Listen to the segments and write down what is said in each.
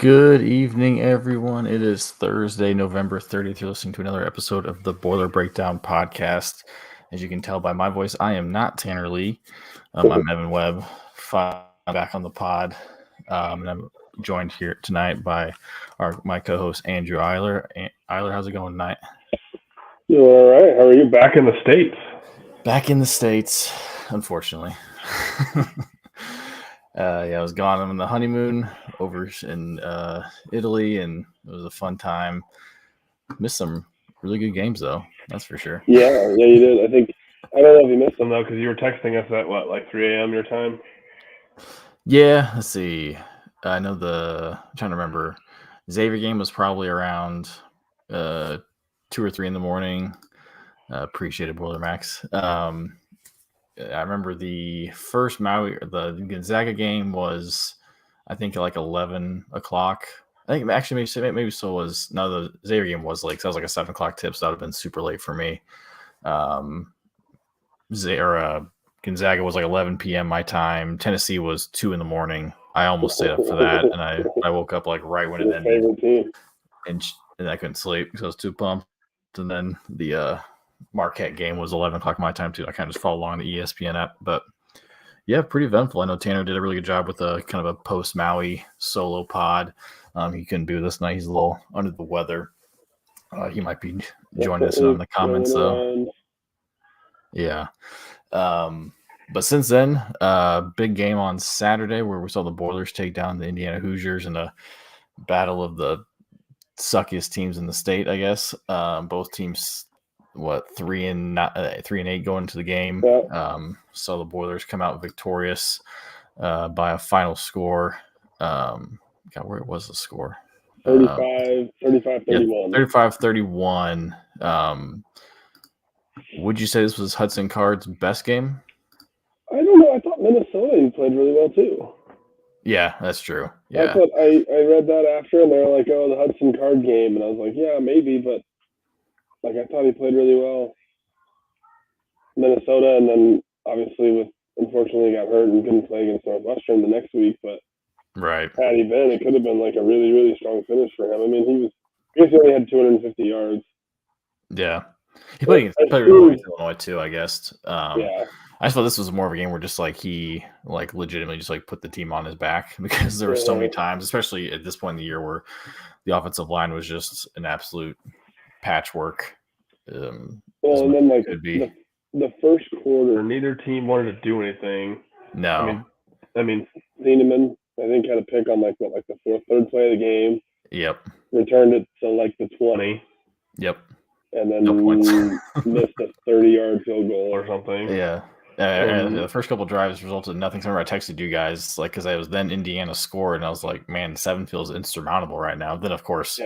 Good evening, everyone. It is Thursday, November 30th. You're listening to another episode of the Boiler Breakdown podcast. As you can tell by my voice, I am not Tanner Lee. I'm Evan Webb, back on the pod. And I'm joined here tonight by my co-host, Andrew Eiler. Eiler, how's it going tonight? You're all right. How are you? Back in the States? Back in the States, unfortunately. I was gone on the honeymoon over in Italy, and it was a fun time. Missed some really good games, though. That's for sure. Yeah, you did. I don't know if you missed them, though, because you were texting us at, like 3 a.m. your time? Yeah, let's see. I know I'm trying to remember. Xavier game was probably around 2 or 3 in the morning. Appreciate it, Boiler Max. I remember the first the Gonzaga game was, I think, like 11 o'clock. I think actually maybe so was. No, the Xavier game was late. So that was like a 7 o'clock tip, so that would have been super late for me. Gonzaga was like 11 p.m. my time. Tennessee was 2 in the morning. I almost stayed up for that, and I woke up like right when it ended, and I couldn't sleep because I was too pumped. And then the Marquette game was 11 o'clock my time too. I kind of just followed along the ESPN app, but yeah, pretty eventful. I know Tanner did a really good job with a kind of a post Maui solo pod. He couldn't be with us tonight. He's a little under the weather. He might be joining us in the comments though. Yeah. But since then, big game on Saturday where we saw the Boilers take down the Indiana Hoosiers in a battle of the suckiest teams in the state, I guess. Both teams 3 and 8 going into the game. Saw the Boilers come out victorious by a final score. Where was the score? 35-31. Yeah, 35-31. Would you say this was Hudson Card's best game? I don't know. I thought Minnesota played really well too. Yeah, that's true. Yeah. That's what I read that after, and they were like, "Oh, the Hudson Card game," and I was like, "Yeah, maybe," but like I thought he played really well. Minnesota, and then obviously unfortunately got hurt and couldn't play against Northwestern the next week, but right. Had he been, it could have been like a really, really strong finish for him. I mean, I guess he only had 250 yards. Yeah. He played really well against Illinois too, I guess. Yeah. I just thought this was more of a game where just like he like legitimately just like put the team on his back because there were so many times, especially at this point in the year, where the offensive line was just an absolute patchwork. And then like the first quarter, neither team wanted to do anything. No. I mean, Thieneman, I think, had a pick on like the third play of the game. Yep. Returned it to like the 20. Yep. And then missed a 30-yard field goal or something. Yeah. The first couple of drives resulted in nothing. Remember, I texted you guys because I was then Indiana scored, and I was like, "Man, 7 feels insurmountable right now." Then, of course,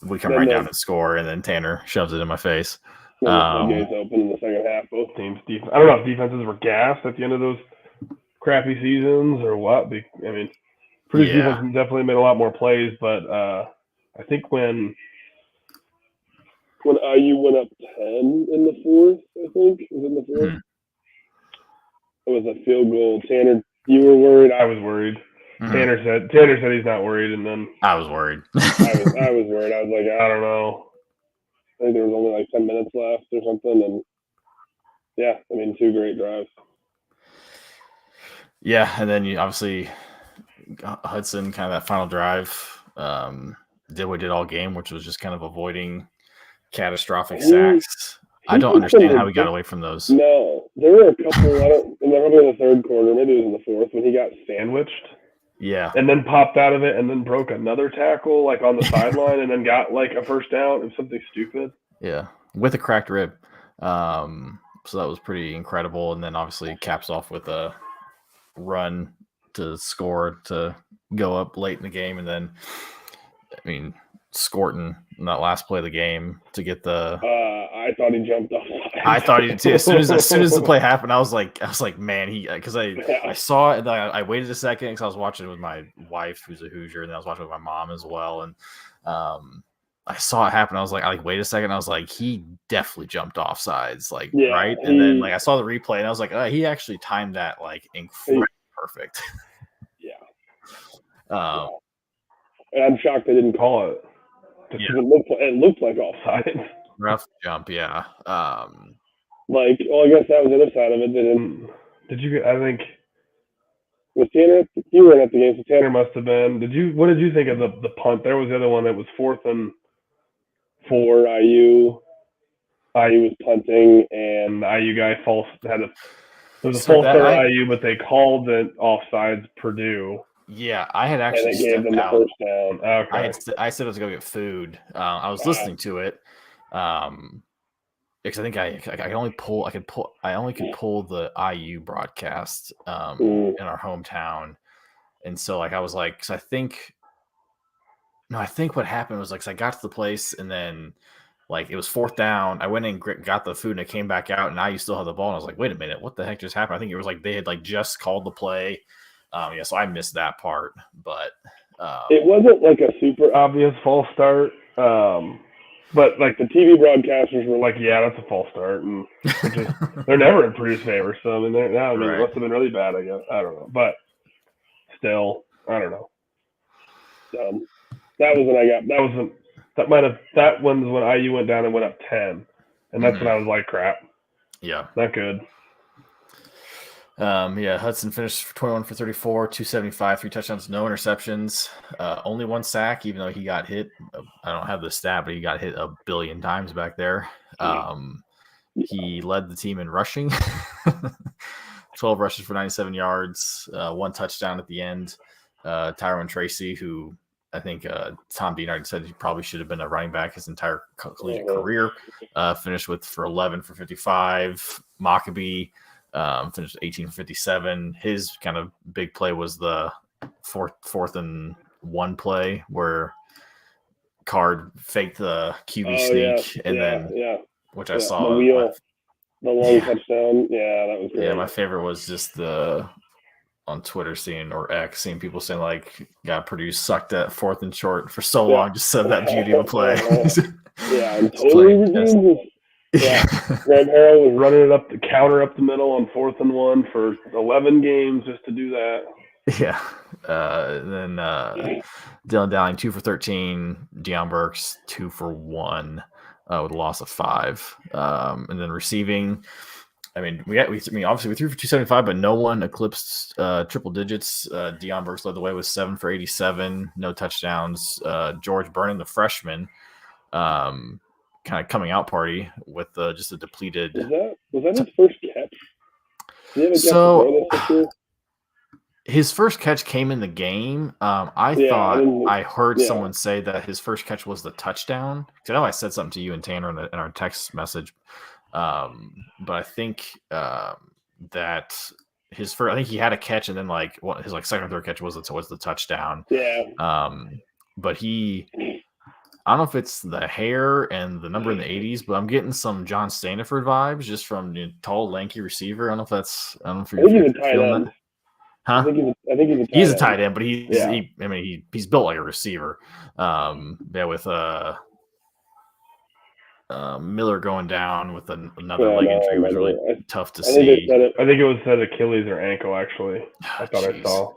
we come right down and score, and then Tanner shoves it in my face. The gates open in the second half. Both teams. I don't know if defenses were gassed at the end of those crappy seasons or what. I mean, Purdue defense definitely made a lot more plays, but I think when IU went up 10 in the fourth, I think it was in the fourth. It was a field goal. Tanner, you were worried. I was worried. Tanner said he's not worried, and then I was worried. I was worried. I was like, I don't know. I think there was only like 10 minutes left or something, and yeah, I mean, 2 great drives. Yeah, and then you obviously Hudson kind of that final drive did what he did all game, which was just kind of avoiding catastrophic sacks. I don't understand how he got away from those. No, there were a couple. Probably in the third quarter, maybe it was in the fourth, when he got sandwiched. Yeah. And then popped out of it, and then broke another tackle like on the sideline, and then got like a first down and something stupid. Yeah, with a cracked rib. So that was pretty incredible, and then obviously caps off with a run to score to go up late in the game, and then I mean Scorton in that last play of the game to get the. I thought he jumped off. I thought he did too. As soon as the play happened, I was like, man, because I saw it. And I waited a second because I was watching it with my wife, who's a Hoosier, and I was watching it with my mom as well. And I saw it happen. I was like, wait a second. I was like, he definitely jumped off sides, right. And then I saw the replay, and I was like, he actually timed that like incredibly perfect. Yeah. and I'm shocked they didn't call it. Because it looked like offside. Rough jump, yeah. I guess that was the other side of it. They didn't. Did you? I think. Was Tanner? You weren't at the game, so Tanner must have been. What did you think of the punt? There was the other one that was 4th and 4. IU was punting, and the IU guy there was a false start at IU, but they called it offsides Purdue. Yeah, I had actually and it gave them the first down. Okay. I said I was going to go get food. I was listening to it. Because I think I only could pull the IU broadcast in our hometown, and so I was like, because I think what happened was I got to the place and then it was 4th down. I went in, got the food, and I came back out, and IU still had the ball. And I was like, wait a minute, what the heck just happened? I think it was they had just called the play. So I missed that part, but it wasn't a super obvious false start. But the TV broadcasters were like, "Yeah, that's a false start," and they're never in Purdue's favor. So it must have been really bad. I guess I don't know, but still, I don't know. That was when I got. That one was when IU went down and went up 10, and that's when I was like, "Crap, yeah, not good." Hudson finished 21 for 34, 275, 3 touchdowns, no interceptions, only 1 sack, even though he got hit. I don't have the stat, but he got hit a billion times back there. He led the team in rushing, 12 rushes for 97 yards, 1 touchdown at the end. Tyrone Tracy, who I think Tom Dienard said he probably should have been a running back his entire collegiate career, finished for 11 for 55. Maccabee finished 18 for 57. His kind of big play was the fourth and 1 play where Card faked the QB sneak which I saw. The wheel, the long touchdown. Yeah, that was great. Yeah, my favorite was just on Twitter seeing people saying Purdue sucked at 4th and short for so long, just said that beauty of a play. And totally Graham Harrell was running it up the counter up the middle on 4th and 1 for 11 games just to do that. Yeah. Then Dylan Dowling 2 for 13, Deion Burks 2 for 1 with a loss of 5. And then receiving, obviously we threw for 275, but no one eclipsed triple digits. Deion Burks led the way with 7 for 87, no touchdowns. George Vernon, the freshman, kind of coming out party with just a depleted. Was that his first catch? So his first catch came in the game. I heard someone say that his first catch was the touchdown. I know I said something to you and Tanner in our text message, but I think that his first. I think he had a catch, and then his second or third catch was the touchdown. Yeah. But I don't know if it's the hair and the number in the 80s, but I'm getting some John Staniford vibes just from the tall, lanky receiver. I don't know if you're feeling that. Huh? I think he's a tight end, but he's built like a receiver. With Miller going down with another leg injury was really tough to see. I think it was said Achilles or ankle, actually. I thought I saw.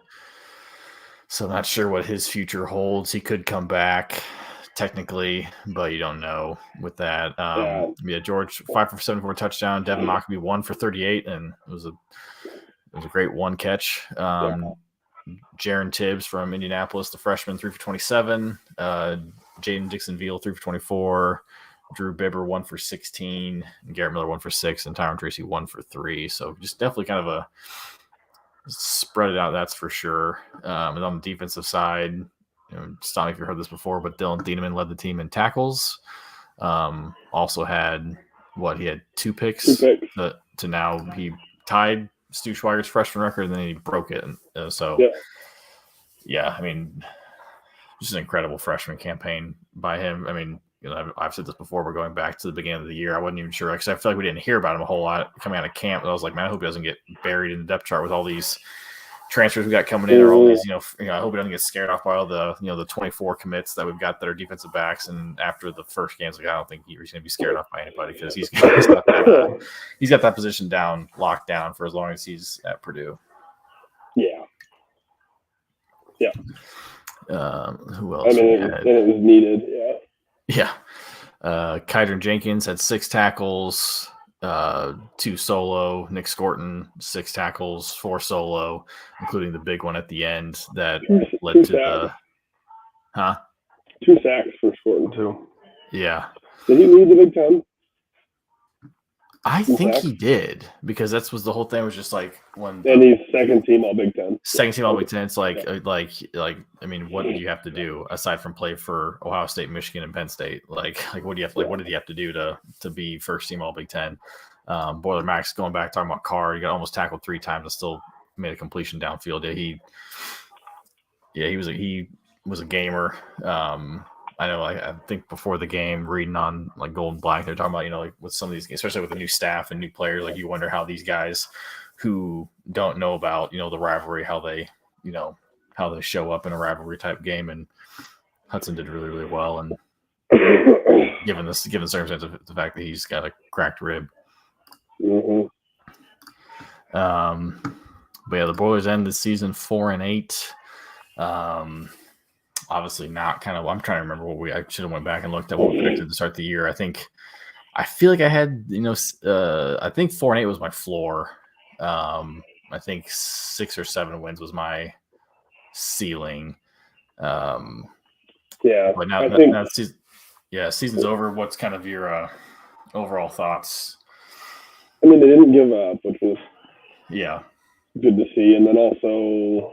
So I'm not sure what his future holds. He could come back technically, but you don't know with that. George 5 for 74 touchdown. Devin Maccabee 1 for 38, and it was a great 1 catch. Jaron Tibbs from Indianapolis, the freshman, 3 for 27. Jaden Dixon-Veal 3 for 24. Drew Bibber 1 for 16. And Garrett Miller 1 for 6, and Tyrone Tracy 1 for 3. So just definitely kind of a spread it out, that's for sure. And on the defensive side, stop me if you heard this before, but Dylan Thieneman led the team in tackles. Also had he had 2 picks to now he tied Stu Schweiger's freshman record, and then he broke it. Just an incredible freshman campaign by him. I've said this before, we're going back to the beginning of the year. I wasn't even sure because I feel like we didn't hear about him a whole lot coming out of camp. But I was like, man, I hope he doesn't get buried in the depth chart with all these transfers we got coming in, or all these, I hope he doesn't get scared off by all the, the 24 commits that we've got that are defensive backs. And after the first games, I don't think he's going to be scared off by anybody because he's got that position locked down for as long as he's at Purdue. Yeah. Who else? It was needed. Yeah. Kydron Jenkins had 6 tackles, 2 solo. Nick Scorton 6 tackles, 4 solo, including the big one at the end that led to the 2 sacks for Scorton too. Yeah. Did he lead the Big Ten? I think he did, because that was the whole thing, was just like when. And he's second team All Big Ten. Second team All Big Ten. It's like I mean, what do you have to do aside from play for Ohio State, Michigan, and Penn State? Like what do you have? Like, what did he have to do to be first team All Big Ten? Boiler Max, going back talking about Carr, he got almost tackled 3 times and still made a completion downfield. He was a gamer. I know, I think before the game, reading on like Gold and Black, they're talking about, like with some of these, especially with the new staff and new players, like you wonder how these guys who don't know about, the rivalry, how they show up in a rivalry type game. And Hudson did really, really well. And given the circumstance of the fact that he's got a cracked rib. Mm-hmm. But yeah, the Boilers end the season 4-8. Obviously not I'm trying to remember I should have went back and looked at what we predicted to start the year. I feel like I had, I think 4-8 was my floor. I think 6 or 7 wins was my ceiling. Yeah. But now season's over. What's kind of your overall thoughts? I mean, they didn't give up, which was good to see. And then also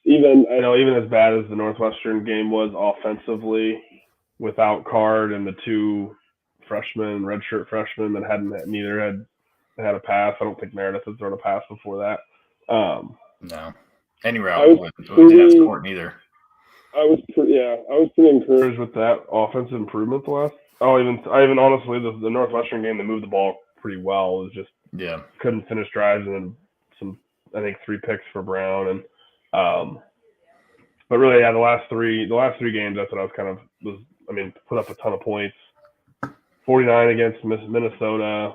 even as bad as the Northwestern game was offensively, without Card and the 2 redshirt freshmen that neither had a pass. I don't think Meredith had thrown a pass before that. No. Anywhere else didn't have support either. I was pretty encouraged with that offensive improvement the last. Even honestly, the Northwestern game, they moved the ball pretty well. It was just couldn't finish drives, and then some, I think 3 picks for Brown, and but really, the last three games, that's what I put up a ton of points. 49 against Minnesota.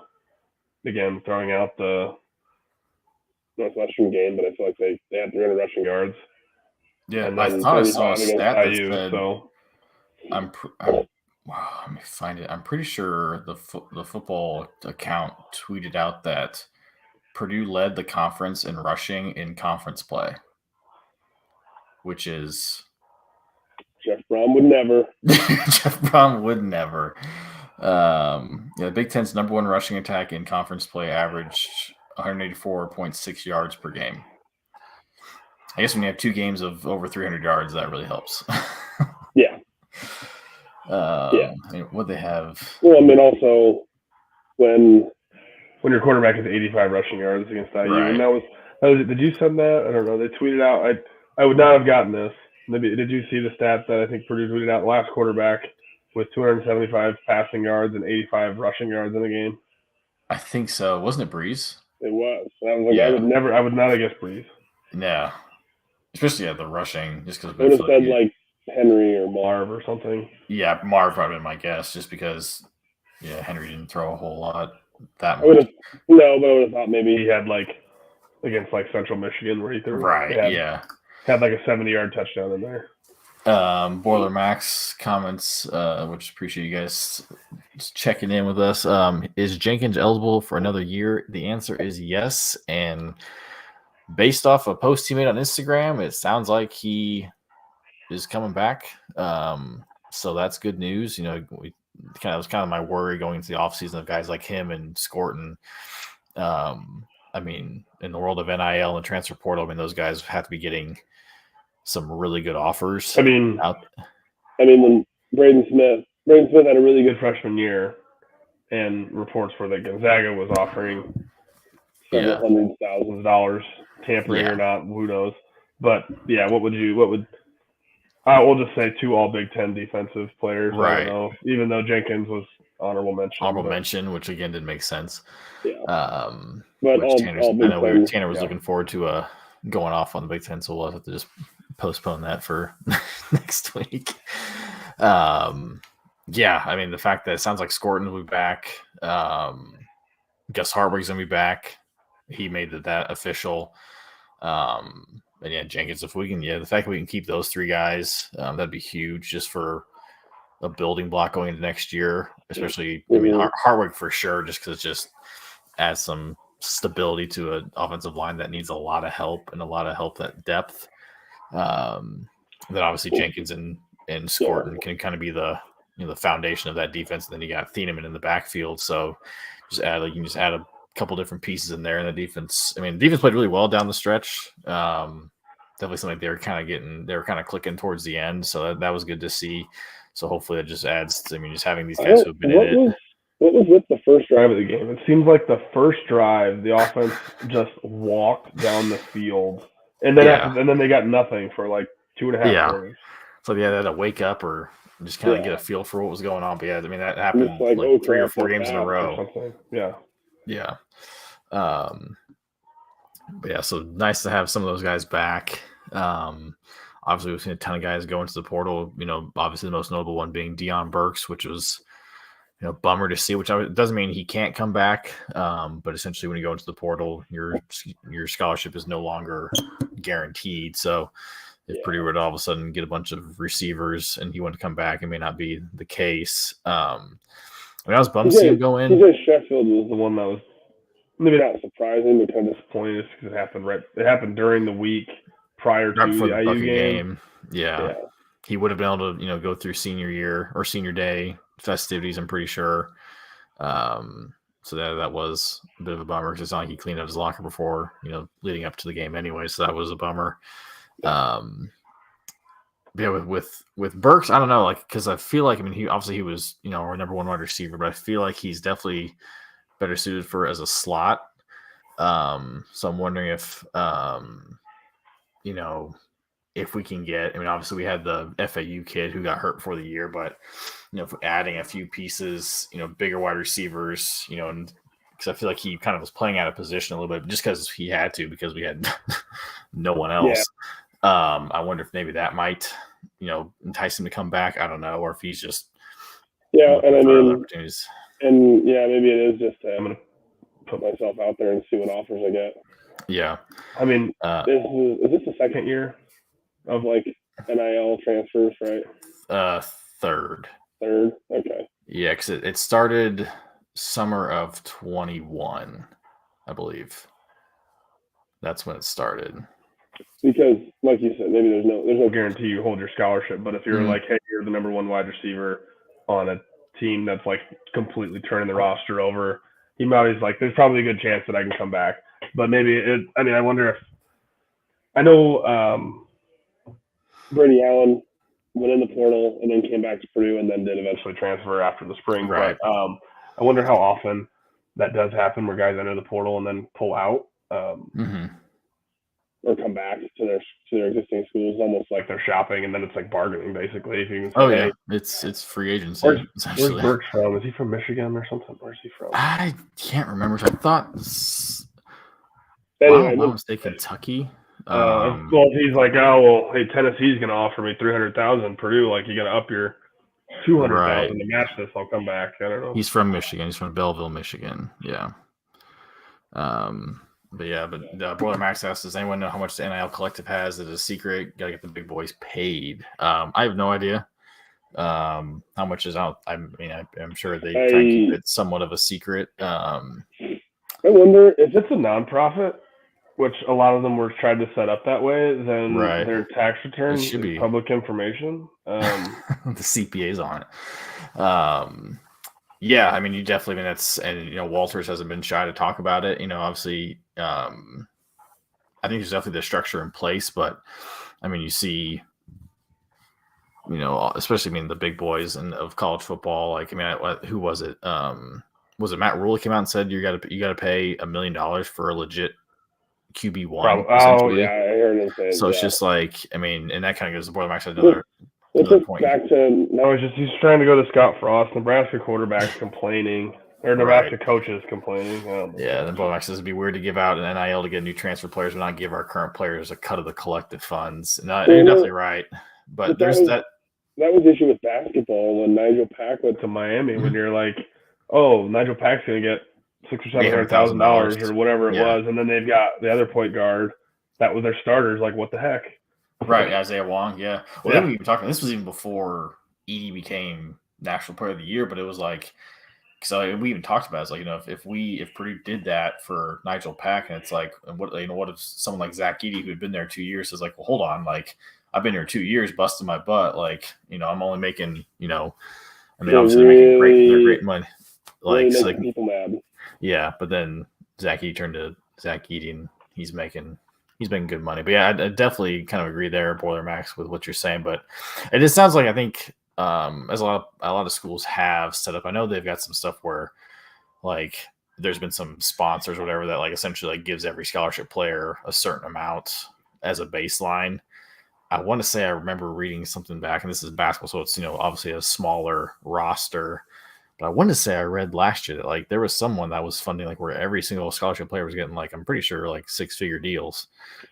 Again, throwing out the Northwestern game, but I feel like they had 300 rushing yards. Yeah, I thought I saw a stat that IU, said. So let me find it. I'm pretty sure the football account tweeted out that Purdue led the conference in rushing in conference play, which is Jeff Brom would never. Jeff Brom would never. The Big Ten's number 1 rushing attack in conference play averaged 184.6 yards per game. I guess when you have 2 games of over 300 yards, that really helps. Yeah. What they have. Well, also when your quarterback has 85 rushing yards against IU, right. And that was. Did you send that? I don't know. They tweeted out. I would not have gotten this. Maybe did you see the stat that I think Purdue tweeted out? Last quarterback with 275 passing yards and 85 rushing yards in the game. I think so. Wasn't it Breeze? It was. I was like, I would not have guessed Breeze. Yeah. Especially the rushing, just because I would have said like Henry or Marv or something. Yeah, Marv probably been my guess, just because Henry didn't throw a whole lot that much. I would have thought maybe he had against Central Michigan where he threw. Right. Had like a 70-yard touchdown in there. Boiler Max comments, which appreciate you guys checking in with us. Is Jenkins eligible for another year? The answer is yes. And based off a post he made on Instagram, it sounds like he is coming back. So that's good news. It was kind of my worry going into the offseason of guys like him and Scorton. In the world of NIL and transfer portal, those guys have to be getting some really good offers. When Braden Smith had a really good freshman year, and reports were that Gonzaga was offering several $100,000, tampering or not, who knows? But I will just say 2 all Big Ten defensive players. Right. I don't know, even though Jenkins was honorable mention, which again didn't make sense. Yeah. But Tanner was looking forward to going off on the Big Ten, so we'll have to just postpone that for next week. The fact that it sounds like Scorton will be back. Gus Hartwig's gonna be back. He made that official. yeah, Jenkins, if we can, the fact that we can keep those three guys, that'd be huge just for a building block going into next year, especially, I mean, Hartwig for sure, just because it just adds some stability to an offensive line that needs a lot of help and a lot of help at depth. Then obviously Jenkins and Scorton can kind of be the foundation of that defense. And then you got Thieneman in the backfield. So you can just add a couple different pieces in there. And the defense played really well down the stretch. Definitely something they were kind of clicking towards the end. So that was good to see. So hopefully it just adds to, just having these guys who have been in it. What was with the first drive of the game? It seems like the first drive, the offense just walked down the field. And then they got nothing for like 2.5 quarters. So they had to wake up or just kind of get a feel for what was going on. But yeah, I mean, that happened like 3 or 4 games in a row. Yeah. Yeah. But yeah, so nice to have some of those guys back. Obviously, we've seen a ton of guys go into the portal. Obviously the most notable one being Deion Burks, which was bummer to see. Which doesn't mean he can't come back, but essentially when you go into the portal, your scholarship is no longer guaranteed. So if Purdue were to all of a sudden get a bunch of receivers and he wanted to come back, it may not be the case. I was bummed to see him go in. TJ Sheffield was the one that was maybe not surprising, but kind of disappointed because it happened during the week prior to the IU game. Yeah. He would have been able to, go through senior year or senior day festivities, I'm pretty sure. So that was a bit of a bummer because it's not like he cleaned up his locker before, leading up to the game anyway. So that was a bummer. With Burks, I don't know, because I feel like, he was, our number one wide receiver, but I feel like he's definitely better suited for as a slot. So I'm wondering if we can get, obviously we had the FAU kid who got hurt before the year, but, if adding a few pieces, bigger wide receivers, and because I feel like he kind of was playing out of position a little bit just because he had to, because we had no one else. Yeah. I wonder if maybe that might, entice him to come back. I don't know, or if he's just opportunities. And maybe it is just I'm going to put myself out there and see what offers I get. Yeah. Is this the second year of NIL transfers, right? Third. Okay. Yeah, because it started summer of 21, I believe. That's when it started. Because, like you said, maybe there's no guarantee you hold your scholarship, but if you're hey, you're the number one wide receiver on a team that's completely turning the roster over, he might always there's probably a good chance that I can come back. But maybe I wonder if I know Brady Allen went in the portal and then came back to Purdue and then did eventually transfer after the spring. Right. But I wonder how often that does happen where guys enter the portal and then pull out. Or come back to their existing schools, almost like they're shopping, and then it's bargaining, basically. If you can say, it's free agency. Where's Burks from? Is he from Michigan or something? Where's he from? I can't remember. I thought, anyway, I want to say Kentucky. Well, if he's hey, Tennessee's going to offer me $300,000. Purdue, you got to up your $200,000 to match this. I'll come back. I don't know. He's from Michigan. He's from Belleville, Michigan. Yeah. But Brother Max asked, does anyone know how much the NIL collective has? Is it a secret? Got to get the big boys paid. I have no idea how much is out. I'm sure they try and keep it somewhat of a secret. I wonder if it's a nonprofit, which a lot of them were tried to set up that way, then their tax return should be public information. The CPA's on it. Yeah, you definitely, that's, and, Walters hasn't been shy to talk about it. Obviously, I think there's definitely the structure in place, but, you see, especially, the big boys of college football, who was it? Was it Matt Rule came out and said you got to pay $1 million for a legit QB1? Oh, yeah, I heard him say. So it's just and that kind of goes to the board. Actually, another point. Back to he's trying to go to Scott Frost. Nebraska quarterback's complaining, or Nebraska coaches complaining. Then Bomax says it'd be weird to give out an NIL to get new transfer players, but not give our current players a cut of the collective funds. And you're definitely right, but there's that. That was the issue with basketball when Nigel Pack went to Miami. When you're Nigel Pack's going to get $600,000 or $700,000 or whatever it was, and then they've got the other point guard that was their starters. Like, what the heck? Right, Isaiah Wong, yeah. Well, then we were talking. This was even before Edey became National Player of the Year, but it was like, so we even talked about it. It's like, if Purdue did that for Nigel Pack, and it's like, what if someone like Zach Edey, who had been there 2 years, is like, well, hold on, like I've been here 2 years, busting my butt, like I'm only making, obviously making great money, like, really so, making people mad. Yeah, but then Zach Edey turned to Zach Edey, and he's making good money. But yeah, I definitely kind of agree there, Boiler Max, with what you're saying. But it just sounds like, I think, as a lot of schools have set up, I know they've got some stuff where, like, there's been some sponsors or whatever that, like, essentially, like, gives every scholarship player a certain amount as a baseline. I want to say I remember reading something back, and this is basketball, so it's obviously a smaller roster. But I want to say I read last year that, like, there was someone that was funding, like, where every single scholarship player was getting, like, I'm pretty sure, like, 6-figure deals.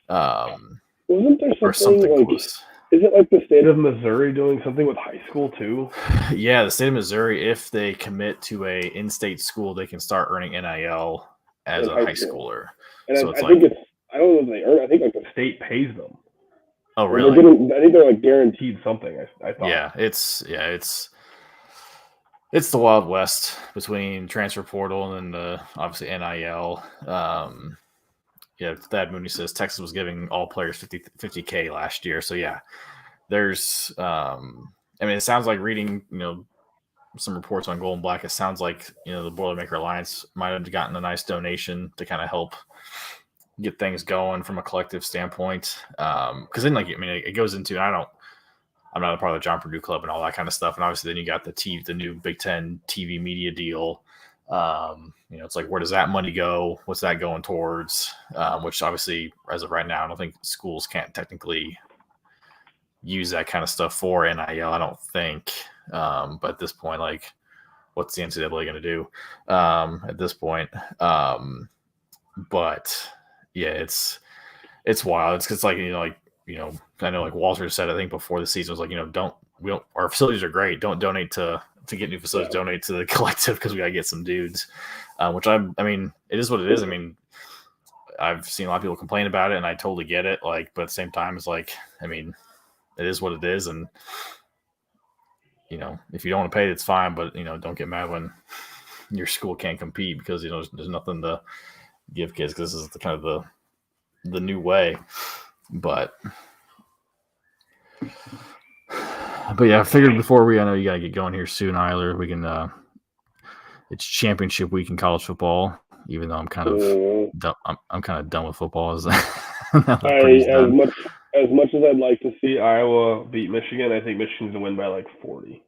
Wasn't there or something like, close? Is it like the state of Missouri doing something with high school too? Yeah, the state of Missouri, if they commit to a in-state school, they can start earning NIL as a high schooler. And so I think I don't know if they earn. I think, like, the state pays them. Oh, really? I think they're, like, guaranteed something. I thought. Yeah, it's the Wild West between transfer portal and obviously NIL. Thad Mooney says Texas was giving all players $50K last year. So yeah, there's it sounds like, reading some reports on Gold and Black, it sounds like the Boilermaker Alliance might have gotten a nice donation to kind of help get things going from a collective standpoint. Because then, like, it goes into, I'm not a part of the John Purdue Club and all that kind of stuff. And obviously then you got the new Big Ten TV media deal. It's like, where does that money go? What's that going towards? Which obviously, as of right now, I don't think schools can't technically use that kind of stuff for NIL, I don't think. But at this point, like, what's the NCAA going to do at this point? But yeah, it's wild. It's like, I know, like, Walter said, I think before the season, was like, our facilities are great. Don't donate to get new facilities. Donate to the collective, because we got to get some dudes. Which it is what it is. I've seen a lot of people complain about it, and I totally get it. Like, but at the same time, it's like, it is what it is, and if you don't want to pay it, it's fine. But don't get mad when your school can't compete, because there's nothing to give kids, because this is kind of the new way. But yeah, I figured before I know you gotta get going here soon, Eiler, we can it's championship week in college football, even though I'm kind of done with football. As much as I'd like to see Iowa beat Michigan, I think Michigan's gonna win by like 40.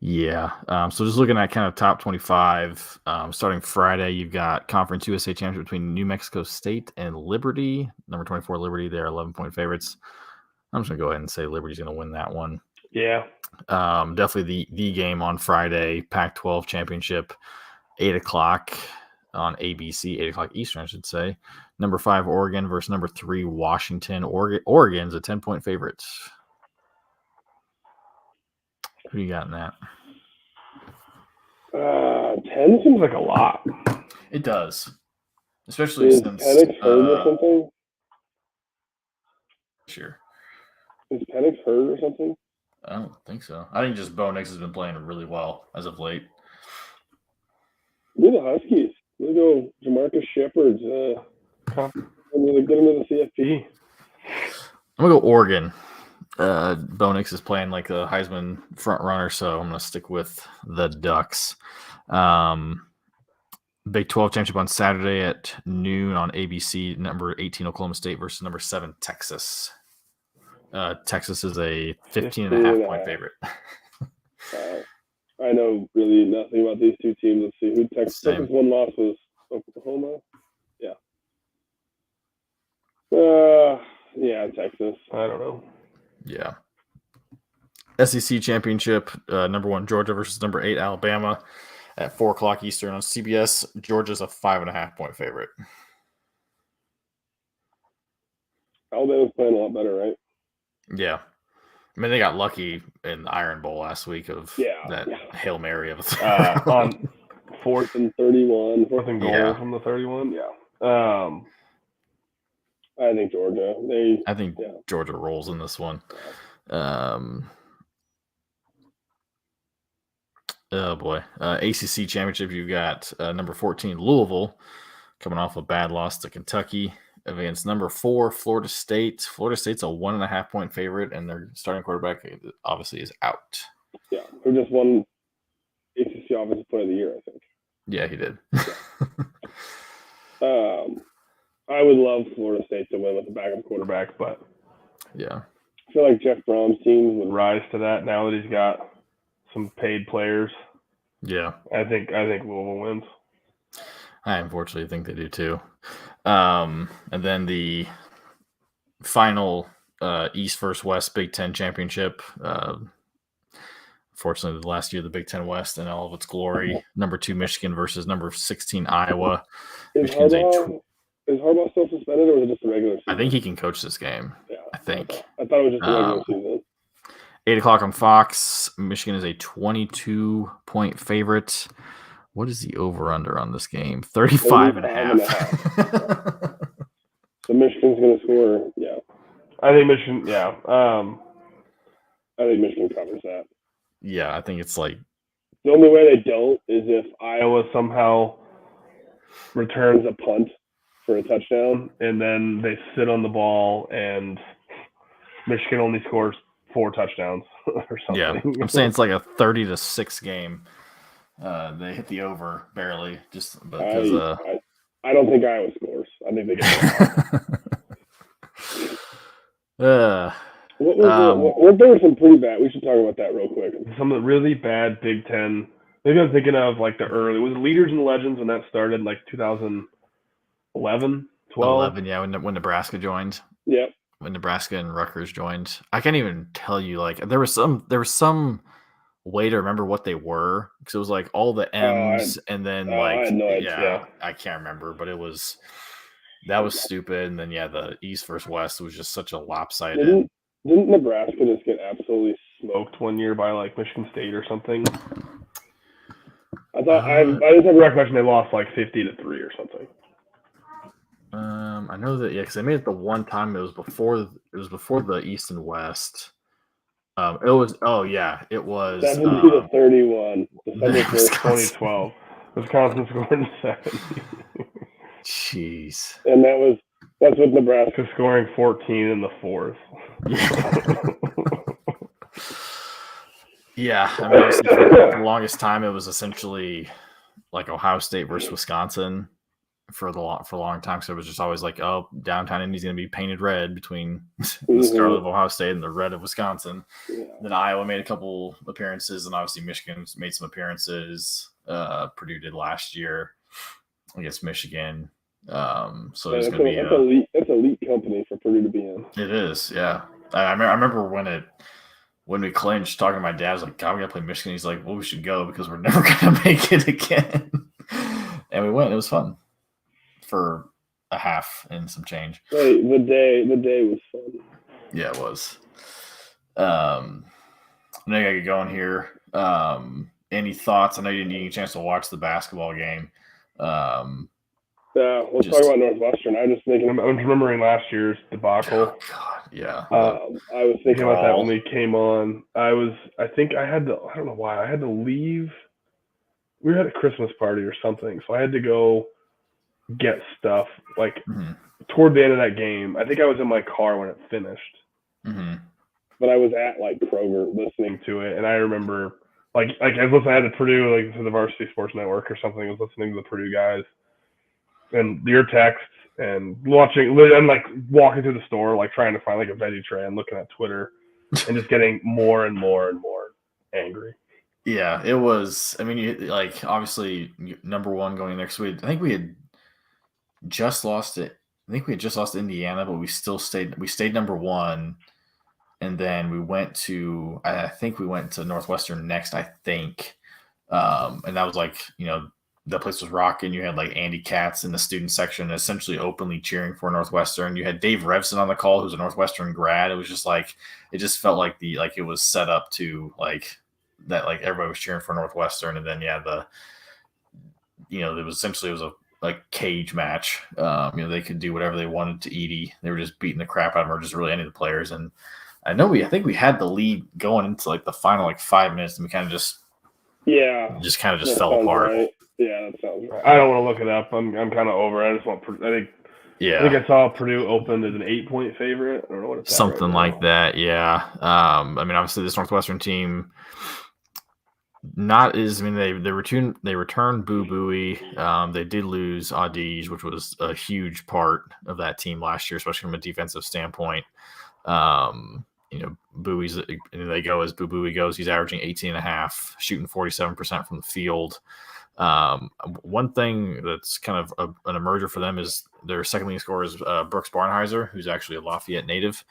Yeah. So just looking at kind of top 25, starting Friday, you've got Conference USA Championship between New Mexico State and Liberty. Number 24, Liberty, they're 11-point favorites. I'm just going to go ahead and say Liberty's going to win that one. Yeah. Definitely the game on Friday, Pac-12 Championship, 8 o'clock on ABC, 8 o'clock Eastern, I should say. Number 5, Oregon versus number 3, Washington. Oregon's a 10-point favorite. Who do you got in that? 10 seems like a lot. It does. Especially since Penix hurt or something? Sure. Is Penix hurt or something? I don't think so. I think just Bo Nix has been playing really well as of late. Look at the Huskies. Look at Jamarcus Shepard's. Really get him to the CFP. I'm going to go Oregon. Bo Nix is playing like a Heisman front runner, so I'm going to stick with the Ducks. Big 12 championship on Saturday at noon on ABC. Number 18 Oklahoma State versus number 7 Texas. Texas is a 15.5-point favorite. I know really nothing about these two teams. Let's see who Texas one loss was. Oklahoma. Yeah. Yeah, Texas. I don't know. Yeah. SEC championship, number 1 Georgia versus number 8 Alabama at 4 o'clock Eastern on CBS. Georgia's a 5.5-point favorite. Alabama's playing a lot better, right? Yeah. I mean, they got lucky in the Iron Bowl last week of that Hail Mary of a on 4th and 31, 4th and goal from the 31. Yeah. I think Georgia. Georgia rolls in this one. Oh boy, ACC championship. You got number 14 Louisville coming off a bad loss to Kentucky against number 4 Florida State. Florida State's a 1.5 point favorite, and their starting quarterback obviously is out. Yeah, who just won ACC Offensive Player of the Year, I think. Yeah, he did. I would love Florida State to win with a backup quarterback, but yeah, I feel like Jeff Brom's teams would rise to that now that he's got some paid players. Yeah, I think Louisville wins. I unfortunately think they do too. And then the final East versus West Big Ten championship. Fortunately, the last year of the Big Ten West in all of its glory. Number 2 Michigan versus number 16 Iowa. Is Harbaugh still suspended, or was it just a regular season? I think he can coach this game. Yeah, I think. I thought it was just a regular season. 8 o'clock on Fox. Michigan is a 22-point favorite. What is the over-under on this game? 35.5. So Michigan's going to score, yeah. I think Michigan, yeah. I think Michigan covers that. Yeah, I think it's like... The only way they don't is if Iowa somehow returns a punt for a touchdown, and then they sit on the ball, and Michigan only scores 4 touchdowns or something. Yeah, I'm saying it's like a 30-6 game. They hit the over barely, just because. I don't think Iowa scores. I think they get. There were some pretty bad. We should talk about that real quick. Some of the really bad Big Ten. Maybe I'm thinking of like the early. Was it Leaders and Legends when that started, like 2011, 12? 11, yeah, when Nebraska joined. Yep. When Nebraska and Rutgers joined, I can't even tell you. Like there was some way to remember what they were, because it was like all the M's and then like I had no idea. I can't remember, but that was stupid. And then the East versus West was just such a lopsided. Didn't Nebraska just get absolutely smoked one year by like Michigan State or something? I thought I just have a recollection they lost like 50-3 or something. I know that because they made it the one time. It was before the East and West. It was 70-31, December 1st, 2012. Wisconsin scored 70. Jeez. And that's with Nebraska scoring 14 in the fourth. Yeah, I mean, for the longest time, it was essentially like Ohio State versus Wisconsin for a long time. So it was just always like, oh, downtown Indy's going to be painted red between the Scarlet of Ohio State and the red of Wisconsin. Yeah. Then Iowa made a couple appearances, and obviously Michigan's made some appearances. Purdue did last year against Michigan. So there's going to be that's elite company for Purdue to be in. It is, yeah. I remember when we clinched, talking to my dad, I was like, God, we got to play Michigan. He's like, well, we should go because we're never going to make it again. And we went. It was fun for a half and some change. Hey, the day was fun. Yeah, it was. I know I got to get going here. Any thoughts? I know you didn't get a chance to watch the basketball game. Let's talk about Northwestern. I'm remembering last year's debacle. Oh, God, yeah. I was thinking about that when we came on. I don't know why. I had to leave. We were at a Christmas party or something, so I had to go get stuff toward the end of that game. I think I was in my car when it finished. Mm-hmm. But I was at like Kroger listening to it, and I remember I was listening to Purdue, like to the Varsity Sports Network or something. I was listening to the Purdue guys. And your texts and watching and like walking through the store, like trying to find like a veggie tray and looking at Twitter and just getting more and more and more angry. Yeah, it was. I mean, obviously number one going next week. I think we had just lost it. I think we had just lost Indiana, but we still stayed. We stayed number one, and then we went to. I think we went to Northwestern next. I think, and that was that place was rocking. You had like Andy Katz in the student section, essentially openly cheering for Northwestern. You had Dave Revson on the call, who's a Northwestern grad. It was just it just felt like it was set up to that everybody was cheering for Northwestern, and then it was like cage match. They could do whatever they wanted to Edie. They were just beating the crap out of him, or just really any of the players. And I think we had the lead going into like the final like 5 minutes, and we kind of just fell apart. Right. Yeah, that sounds right. I don't want to look it up. I'm kind of over it. I think I saw Purdue opened as an 8-point favorite. I don't know what it's something right like that. Yeah. Obviously this Northwestern team they returned Boo Buie. They did lose Adige, which was a huge part of that team last year, especially from a defensive standpoint. Bowie's, they go as Boo Buie goes. He's averaging 18.5, shooting 47% from the field. One thing that's kind of an emerger for them is their second leading scorer is Brooks Barnheiser, who's actually a Lafayette native.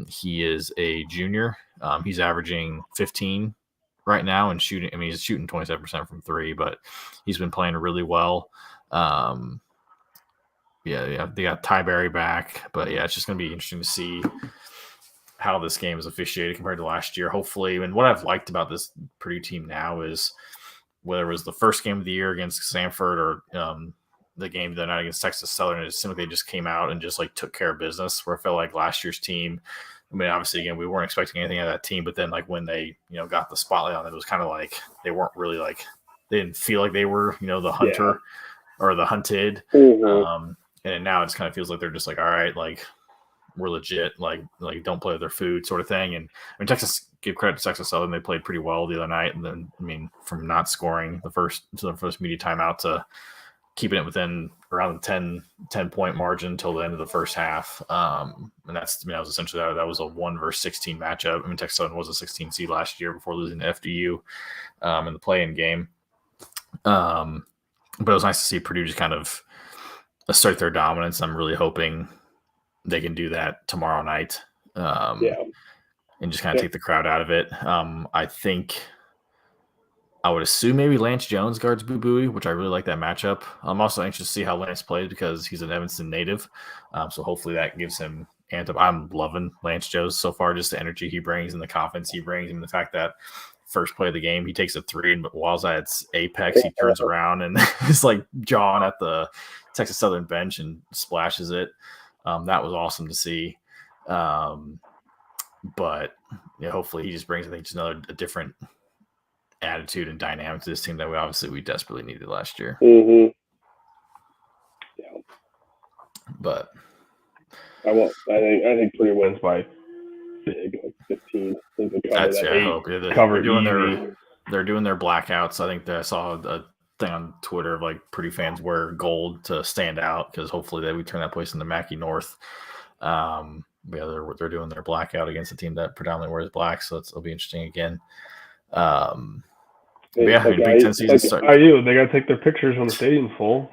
He is a junior. He's averaging 15 right now and shooting. He's shooting 27% from three, but he's been playing really well. They got Ty Berry back, but it's just going to be interesting to see how this game is officiated compared to last year. Hopefully, and what I've liked about this Purdue team now is whether it was the first game of the year against Samford or the game the night against Texas Southern, it seemed like they just came out and just like took care of business. Where I felt like last year's team, obviously again we weren't expecting anything out of that team, but then like when they got the spotlight on it, it was kind of like they weren't really like they didn't feel like they were the hunter or the hunted. Mm-hmm. And now it just kind of feels like they're just like, all right, like we're legit, like don't play with their food sort of thing. And Texas, give credit to Texas Southern, they played pretty well the other night. And then from not scoring the first media timeout to keeping it within around the 10 point margin until the end of the first half. And that's, that was essentially that was a 1 versus 16 matchup. Texas Southern was a 16 seed last year before losing to FDU in the play-in game. But it was nice to see Purdue just kind of assert their dominance. I'm really hoping they can do that tomorrow night. And just kind of take the crowd out of it. I would assume maybe Lance Jones guards Boo Buie, which I really like that matchup. I'm also anxious to see how Lance plays because he's an Evanston native. So hopefully that gives him anthem. I'm loving Lance Jones so far, just the energy he brings and the confidence he brings, and the fact that first play of the game, he takes a three, and while at its apex, he turns around and is like jawing at the Texas Southern bench and splashes it. That was awesome to see. But hopefully he just brings, I think, just a different attitude and dynamic to this team that we desperately needed last year. Mm-hmm. Yeah. But I think Purdue wins by big, like 15. I hope. They're doing their blackouts. I think that I saw a thing on Twitter of like Purdue fans wear gold to stand out because hopefully we turn that place into Mackey North. They're doing their blackout against a team that predominantly wears black, so it'll be interesting again. Big Ten season starts. They got to take their pictures when the stadium's full.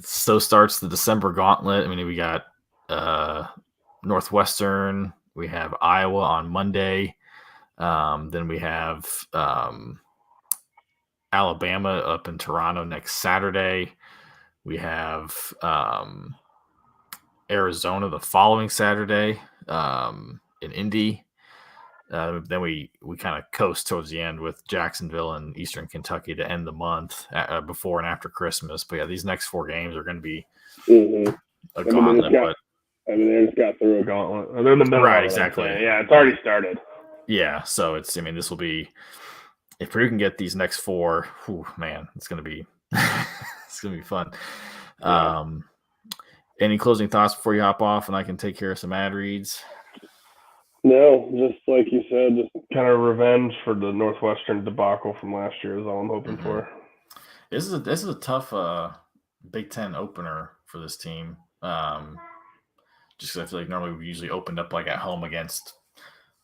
So starts the December gauntlet. We got Northwestern. We have Iowa on Monday. Then we have Alabama up in Toronto next Saturday. We have Arizona the following Saturday in Indy. Then we kind of coast towards the end with Jacksonville and Eastern Kentucky to end the month before and after Christmas. But these next 4 games are going to be a gauntlet. They just got through a gauntlet. They're in the middle. Right, exactly. Yeah, it's already started. Yeah, so this will be, if Purdue can get these next 4, man, it's going to be it's going to be fun. Yeah. Any closing thoughts before you hop off and I can take care of some ad reads? No, just like you said, just kind of revenge for the Northwestern debacle from last year is all I'm hoping for. This is a tough Big Ten opener for this team. Just because I feel like normally we usually opened up like at home against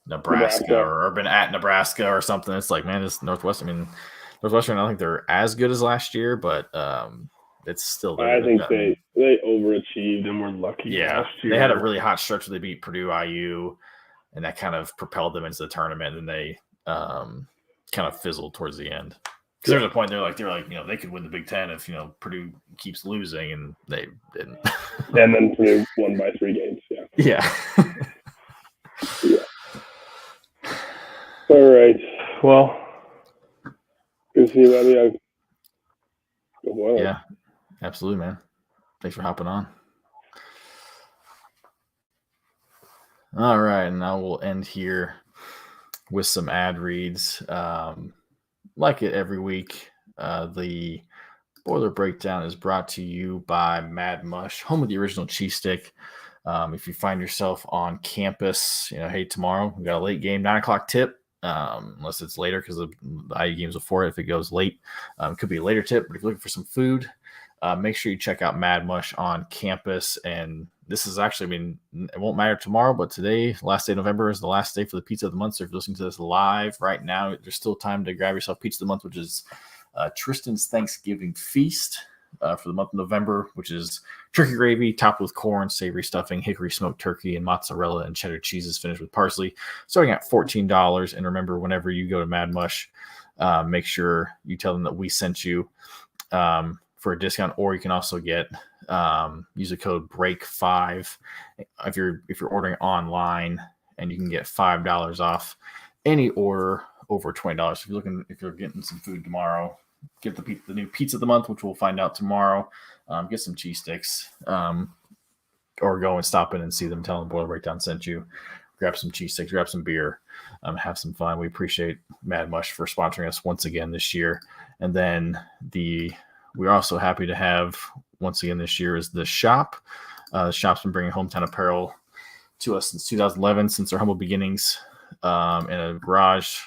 Nebraska or been at Nebraska or something. It's like, man, this Northwestern. Northwestern, I don't think they're as good as last year, but it's still. I think they overachieved and were lucky. Yeah, last year. They had a really hot stretch where they beat Purdue, IU, and that kind of propelled them into the tournament. And they kind of fizzled towards the end. Because there's a point they're like they could win the Big Ten if Purdue keeps losing, and they didn't. And then Purdue won by 3 games. Yeah. Yeah. All right. Well, good to see you, buddy. Yeah, absolutely, man. Thanks for hopping on. All right, and I will end here with some ad reads. Like it every week, the Boiler Breakdown is brought to you by Mad Mush, home of the original cheese stick. If you find yourself on campus, hey, tomorrow we got a late game, 9:00 tip. Unless it's later because the IU game's before it. If it goes late, it could be a later tip. But if you're looking for some food, make sure you check out Mad Mush on campus. And this is actually, it won't matter tomorrow, but today, last day of November, is the last day for the pizza of the month. So if you're listening to this live right now, there's still time to grab yourself pizza of the month, which is Tristan's Thanksgiving feast for the month of November, which is turkey gravy topped with corn, savory stuffing, hickory smoked turkey, and mozzarella and cheddar cheeses finished with parsley, starting at $14. And remember, whenever you go to Mad Mush, make sure you tell them that we sent you for a discount, or you can also get use the code BREAK5 if you're ordering online, and you can get $5 off any order over $20. If you're getting some food tomorrow, get the new pizza of the month, which we'll find out tomorrow. Get some cheese sticks, or go and stop in and see them. Tell them Boiler Breakdown sent you. Grab some cheese sticks, grab some beer, have some fun. We appreciate Mad Mush for sponsoring us once again this year. And then we're also happy to have once again this year is the shop. The shop's been bringing hometown apparel to us since 2011, since our humble beginnings in a garage,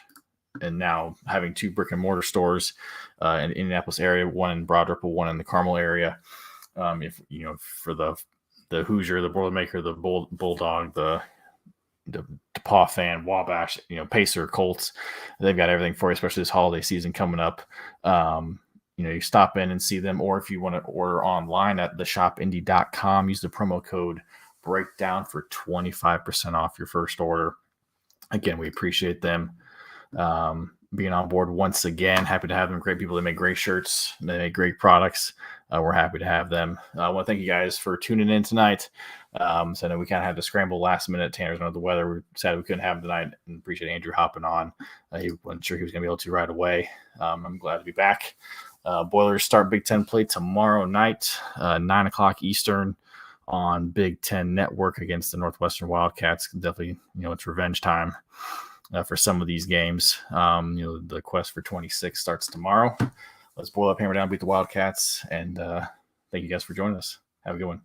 and now having 2 brick and mortar stores in the Indianapolis area, one in Broad Ripple, one in the Carmel area. If for the Hoosier, the Boilermaker, the Bulldog, the DePaw fan, Wabash, Pacer, Colts, they've got everything for you, especially this holiday season coming up. You stop in and see them, or if you want to order online at theshopindy.com, use the promo code BREAKDOWN for 25% off your first order. Again, we appreciate them being on board once again. Happy to have them. Great people. They make great shirts. They make great products. We're happy to have them. I want to thank you guys for tuning in tonight. So I know we kind of had to scramble last minute. Tanner's under the weather. We're sad we couldn't have him tonight, and appreciate Andrew hopping on. He wasn't sure he was going to be able to right away. I'm glad to be back. Boilers start Big Ten play tomorrow night, 9:00 Eastern on Big Ten Network against the Northwestern Wildcats. Definitely, it's revenge time for some of these games. The quest for 26 starts tomorrow. Let's boil up, hammer down, beat the Wildcats, and thank you guys for joining us. Have a good one.